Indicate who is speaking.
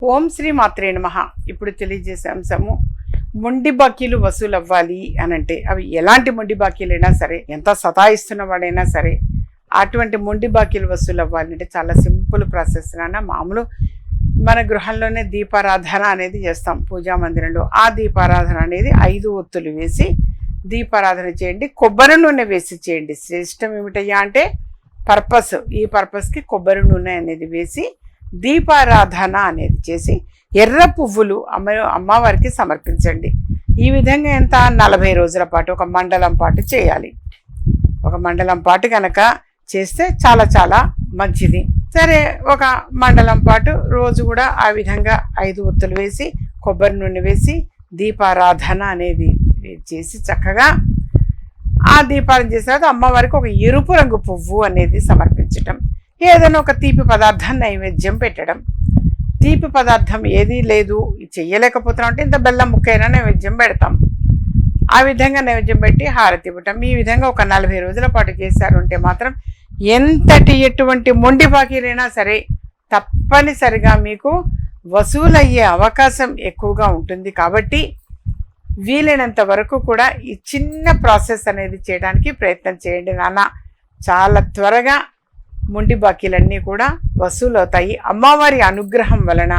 Speaker 1: ఓం శ్రీ మాత్రే నమః. ఇప్పుడు తెలియజేసే అంశము మొండి బాకీలు వసూలు అవ్వాలి అని అంటే అవి ఎలాంటి మొండి బాకీలైనా సరే, ఎంత సతాయిస్తున్న వాడైనా సరే అటువంటి మొండి బాకీలు వసూలు అవ్వాలి అంటే చాలా సింపుల్ ప్రాసెస్. మామూలు మన గృహంలోనే దీపారాధన అనేది చేస్తాం పూజా మందిరంలో. ఆ దీపారాధన అనేది 5 ఒత్తులు వేసి దీపారాధన చేయండి. కొబ్బరి నూనె వేసి చేయండి. శ్రేష్టం ఏమిటయ్యా అంటే పర్పస్, ఈ పర్పస్కి కొబ్బరి నూనె అనేది వేసి దీపారాధన అనేది చేసి ఎర్ర పువ్వులు అమ్మవారికి సమర్పించండి. ఈ విధంగా ఎంత 40 రోజుల పాటు, ఒక మండలం పాటు చేయాలి. ఒక మండలం పాటు కనుక చేస్తే చాలా చాలా మంచిది. సరే, ఒక మండలం పాటు రోజు కూడా ఆ విధంగా 5 ఒత్తులు వేసి కొబ్బరి నూనె వేసి దీపారాధన అనేది చేసి చక్కగా ఆ దీపారాధన చేసిన తర్వాత అమ్మవారికి ఒక ఎరుపు రంగు పువ్వు అనేది సమర్పించటం, ఏదైనా ఒక తీపి పదార్థం నైవేద్యం పెట్టడం. తీపి పదార్థం ఏదీ లేదు, చెయ్యలేకపోతున్నాం అంటే ఇంత బెల్లం ముక్కైనా నైవేద్యం పెడతాం. ఆ విధంగా నైవేద్యం పెట్టి హారతి ఇవ్వటం. ఈ విధంగా ఒక 40 రోజుల పాటు చేశారు అంటే మాత్రం ఎటువంటి మొండి బాకీలైనా సరే తప్పనిసరిగా మీకు వసూలయ్యే అవకాశం ఎక్కువగా ఉంటుంది. కాబట్టి వీలైనంత వరకు కూడా ఈ చిన్న ప్రాసెస్ అనేది చేయడానికి ప్రయత్నం చేయండి నాన్న. చాలా త్వరగా మొండి బాకీలన్నీ కూడా వసూలు అవుతాయి అమ్మవారి అనుగ్రహం వలన.